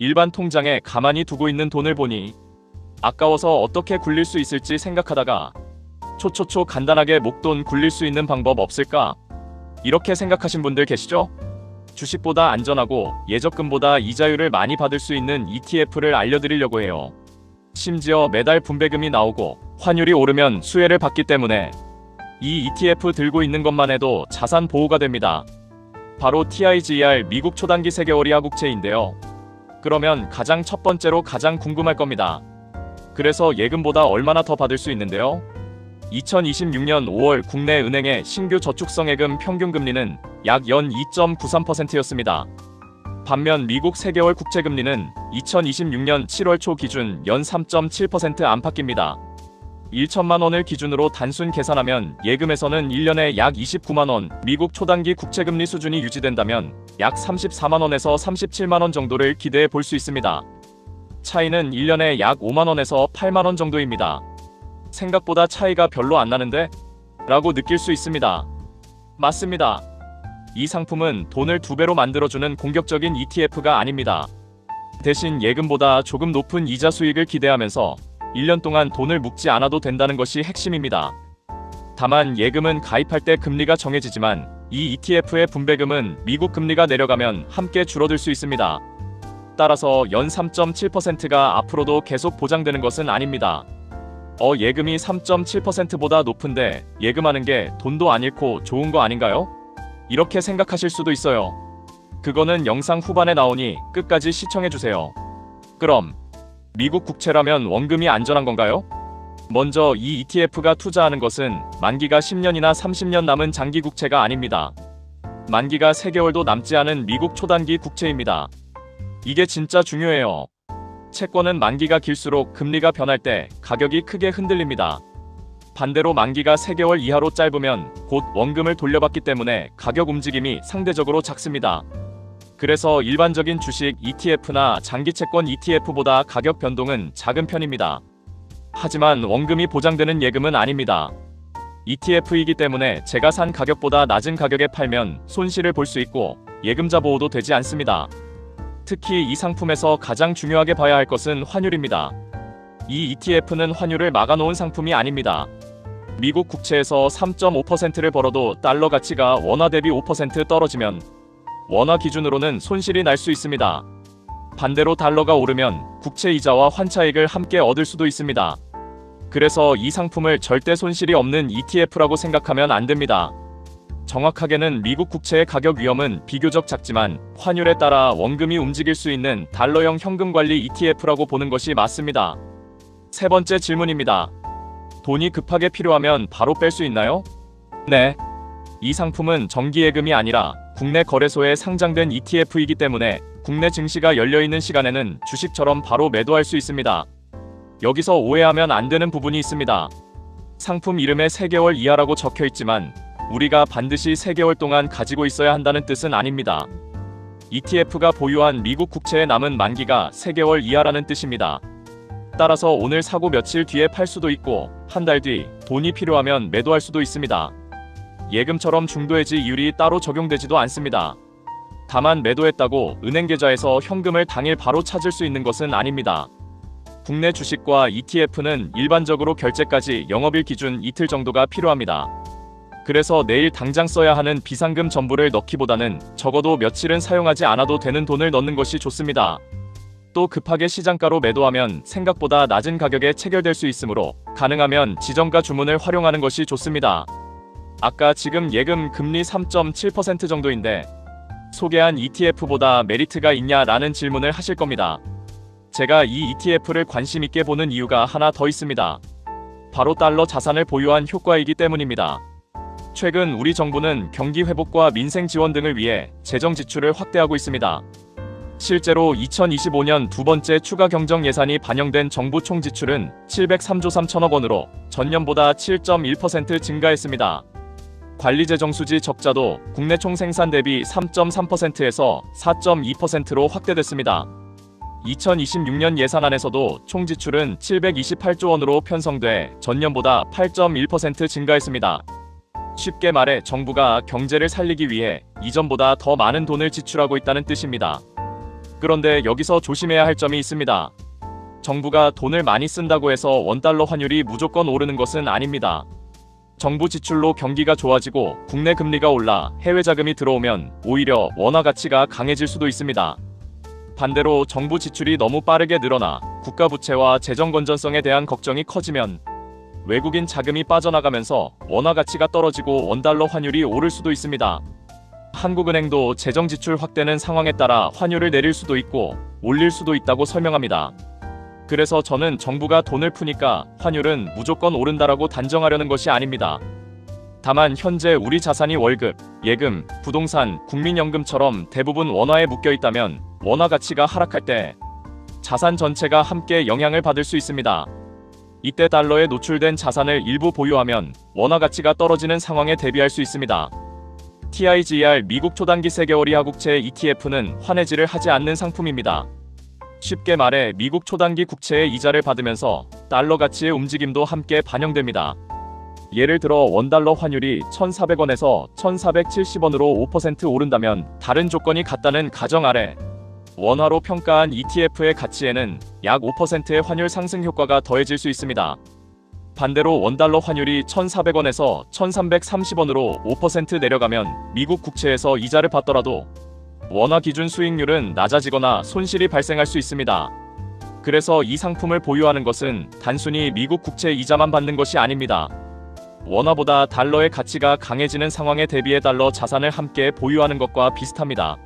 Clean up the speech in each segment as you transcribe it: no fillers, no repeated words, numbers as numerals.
일반 통장에 가만히 두고 있는 돈을 보니 아까워서 어떻게 굴릴 수 있을지 생각하다가 초초초 간단하게 목돈 굴릴 수 있는 방법 없을까? 이렇게 생각하신 분들 계시죠? 주식보다 안전하고 예적금보다 이자율을 많이 받을 수 있는 ETF를 알려드리려고 해요. 심지어 매달 분배금이 나오고 환율이 오르면 수혜를 받기 때문에 이 ETF 들고 있는 것만 해도 자산 보호가 됩니다. 바로 TIGR 미국 초단기 세계월 이하 국채인데요. 그러면 가장 첫 번째로 가장 궁금할 겁니다. 그래서 예금보다 얼마나 더 받을 수 있는데요? 2026년 5월 국내 은행의 신규 저축성예금 평균금리는 약 연 2.93%였습니다. 반면 미국 세계월 국채금리는 2026년 7월 초 기준 연 3.7% 안팎입니다. 1천만 원을 기준으로 단순 계산하면 예금에서는 1년에 약 29만 원, 미국 초단기 국채금리 수준이 유지된다면 약 34만 원에서 37만 원 정도를 기대해 볼 수 있습니다. 차이는 1년에 약 5만 원에서 8만 원 정도입니다. 생각보다 차이가 별로 안 나는데? 라고 느낄 수 있습니다. 맞습니다. 이 상품은 돈을 2배로 만들어주는 공격적인 ETF가 아닙니다. 대신 예금보다 조금 높은 이자 수익을 기대하면서 1년 동안 돈을 묶지 않아도 된다는 것이 핵심입니다. 다만 예금은 가입할 때 금리가 정해지지만 이 ETF의 분배금은 미국 금리가 내려가면 함께 줄어들 수 있습니다. 따라서 연 3.7%가 앞으로도 계속 보장되는 것은 아닙니다. 예금이 3.7%보다 높은데 예금하는 게 돈도 안 잃고 좋은 거 아닌가요? 이렇게 생각하실 수도 있어요. 그거는 영상 후반에 나오니 끝까지 시청해주세요. 그럼 미국 국채라면 원금이 안전한 건가요? 먼저 이 ETF가 투자하는 것은 만기가 10년이나 30년 남은 장기 국채가 아닙니다. 만기가 3개월도 남지 않은 미국 초단기 국채입니다. 이게 진짜 중요해요. 채권은 만기가 길수록 금리가 변할 때 가격이 크게 흔들립니다. 반대로 만기가 3개월 이하로 짧으면 곧 원금을 돌려받기 때문에 가격 움직임이 상대적으로 작습니다. 그래서 일반적인 주식 ETF나 장기채권 ETF보다 가격 변동은 작은 편입니다. 하지만 원금이 보장되는 예금은 아닙니다. ETF이기 때문에 제가 산 가격보다 낮은 가격에 팔면 손실을 볼 수 있고 예금자 보호도 되지 않습니다. 특히 이 상품에서 가장 중요하게 봐야 할 것은 환율입니다. 이 ETF는 환율을 막아놓은 상품이 아닙니다. 미국 국채에서 3.5%를 벌어도 달러 가치가 원화 대비 5% 떨어지면 원화 기준으로는 손실이 날 수 있습니다. 반대로 달러가 오르면 국채 이자와 환차익을 함께 얻을 수도 있습니다. 그래서 이 상품을 절대 손실이 없는 ETF라고 생각하면 안 됩니다. 정확하게는 미국 국채의 가격 위험은 비교적 작지만 환율에 따라 원금이 움직일 수 있는 달러형 현금 관리 ETF라고 보는 것이 맞습니다. 세 번째 질문입니다. 돈이 급하게 필요하면 바로 뺄 수 있나요? 네. 이 상품은 정기예금이 아니라 국내 거래소에 상장된 ETF이기 때문에 국내 증시가 열려있는 시간에는 주식처럼 바로 매도할 수 있습니다. 여기서 오해하면 안 되는 부분이 있습니다. 상품 이름에 3개월 이하라고 적혀있지만 우리가 반드시 3개월 동안 가지고 있어야 한다는 뜻은 아닙니다. ETF가 보유한 미국 국채의 남은 만기가 3개월 이하라는 뜻입니다. 따라서 오늘 사고 며칠 뒤에 팔 수도 있고 한 달 뒤 돈이 필요하면 매도할 수도 있습니다. 예금처럼 중도해지 이율이 따로 적용되지도 않습니다. 다만 매도했다고 은행 계좌에서 현금을 당일 바로 찾을 수 있는 것은 아닙니다. 국내 주식과 ETF는 일반적으로 결제까지 영업일 기준 이틀 정도가 필요합니다. 그래서 내일 당장 써야 하는 비상금 전부를 넣기보다는 적어도 며칠은 사용하지 않아도 되는 돈을 넣는 것이 좋습니다. 또 급하게 시장가로 매도하면 생각보다 낮은 가격에 체결될 수 있으므로 가능하면 지정가 주문을 활용하는 것이 좋습니다. 아까 지금 예금 금리 3.7% 정도인데 소개한 ETF보다 메리트가 있냐라는 질문을 하실 겁니다. 제가 이 ETF를 관심 있게 보는 이유가 하나 더 있습니다. 바로 달러 자산을 보유한 효과이기 때문입니다. 최근 우리 정부는 경기 회복과 민생 지원 등을 위해 재정 지출을 확대하고 있습니다. 실제로 2025년 두 번째 추가 경정 예산이 반영된 정부 총 지출은 703조 3천억 원으로 전년보다 7.1% 증가했습니다. 관리재정수지 적자도 국내 총생산 대비 3.3%에서 4.2%로 확대됐습니다. 2026년 예산안에서도 총 지출은 728조 원으로 편성돼 전년보다 8.1% 증가했습니다. 쉽게 말해 정부가 경제를 살리기 위해 이전보다 더 많은 돈을 지출하고 있다는 뜻입니다. 그런데 여기서 조심해야 할 점이 있습니다. 정부가 돈을 많이 쓴다고 해서 원달러 환율이 무조건 오르는 것은 아닙니다. 정부 지출로 경기가 좋아지고 국내 금리가 올라 해외 자금이 들어오면 오히려 원화 가치가 강해질 수도 있습니다. 반대로 정부 지출이 너무 빠르게 늘어나 국가 부채와 재정 건전성에 대한 걱정이 커지면 외국인 자금이 빠져나가면서 원화 가치가 떨어지고 원달러 환율이 오를 수도 있습니다. 한국은행도 재정 지출 확대는 상황에 따라 환율을 내릴 수도 있고 올릴 수도 있다고 설명합니다. 그래서 저는 정부가 돈을 푸니까 환율은 무조건 오른다라고 단정하려는 것이 아닙니다. 다만 현재 우리 자산이 월급, 예금, 부동산, 국민연금처럼 대부분 원화에 묶여 있다면 원화 가치가 하락할 때 자산 전체가 함께 영향을 받을 수 있습니다. 이때 달러에 노출된 자산을 일부 보유하면 원화 가치가 떨어지는 상황에 대비할 수 있습니다. TIGR 미국 초단기 세계월이하 국채 ETF는 환해지를 하지 않는 상품입니다. 쉽게 말해 미국 초단기 국채의 이자를 받으면서 달러 가치의 움직임도 함께 반영됩니다. 예를 들어 원달러 환율이 1,400원에서 1,470원으로 5% 오른다면 다른 조건이 같다는 가정 아래 원화로 평가한 ETF의 가치에는 약 5%의 환율 상승 효과가 더해질 수 있습니다. 반대로 원달러 환율이 1,400원에서 1,330원으로 5% 내려가면 미국 국채에서 이자를 받더라도 원화 기준 수익률은 낮아지거나 손실이 발생할 수 있습니다. 그래서 이 상품을 보유하는 것은 단순히 미국 국채 이자만 받는 것이 아닙니다. 원화보다 달러의 가치가 강해지는 상황에 대비해 달러 자산을 함께 보유하는 것과 비슷합니다.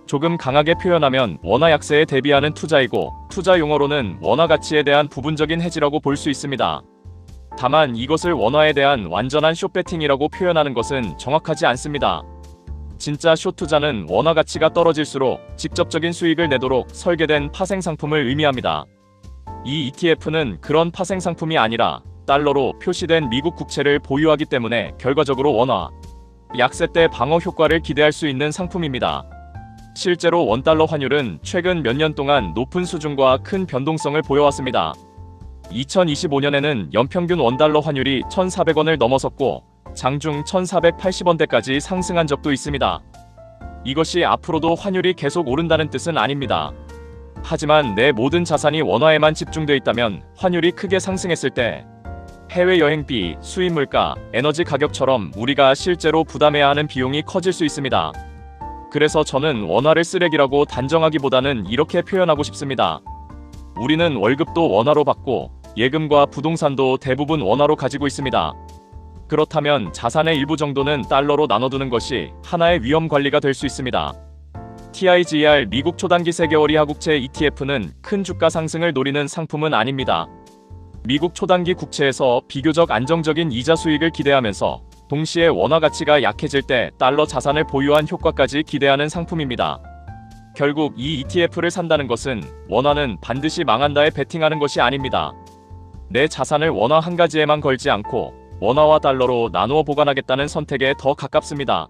조금 강하게 표현하면 원화 약세에 대비하는 투자이고 투자 용어로는 원화 가치에 대한 부분적인 해지라고 볼 수 있습니다. 다만 이것을 원화에 대한 완전한 숏배팅이라고 표현하는 것은 정확하지 않습니다. 진짜 숏 투자는 원화 가치가 떨어질수록 직접적인 수익을 내도록 설계된 파생 상품을 의미합니다. 이 ETF는 그런 파생 상품이 아니라 달러로 표시된 미국 국채를 보유하기 때문에 결과적으로 원화 약세 때 방어 효과를 기대할 수 있는 상품입니다. 실제로 원달러 환율은 최근 몇 년 동안 높은 수준과 큰 변동성을 보여왔습니다. 2025년에는 연평균 원달러 환율이 1,400원을 넘어섰고 장중 1,480원대까지 상승한 적도 있습니다. 이것이 앞으로도 환율이 계속 오른다는 뜻은 아닙니다. 하지만 내 모든 자산이 원화에만 집중돼 있다면 환율이 크게 상승했을 때 해외여행비, 수입물가, 에너지 가격처럼 우리가 실제로 부담해야 하는 비용이 커질 수 있습니다. 그래서 저는 원화를 쓰레기라고 단정하기보다는 이렇게 표현하고 싶습니다. 우리는 월급도 원화로 받고 예금과 부동산도 대부분 원화로 가지고 있습니다. 그렇다면 자산의 일부 정도는 달러로 나눠두는 것이 하나의 위험 관리가 될 수 있습니다. TIGR 미국 초단기 세계월이하 국채 ETF는 큰 주가 상승을 노리는 상품은 아닙니다. 미국 초단기 국채에서 비교적 안정적인 이자 수익을 기대하면서 동시에 원화 가치가 약해질 때 달러 자산을 보유한 효과까지 기대하는 상품입니다. 결국 이 ETF를 산다는 것은 원화는 반드시 망한다에 베팅하는 것이 아닙니다. 내 자산을 원화 한 가지에만 걸지 않고 원화와 달러로 나누어 보관하겠다는 선택에 더 가깝습니다.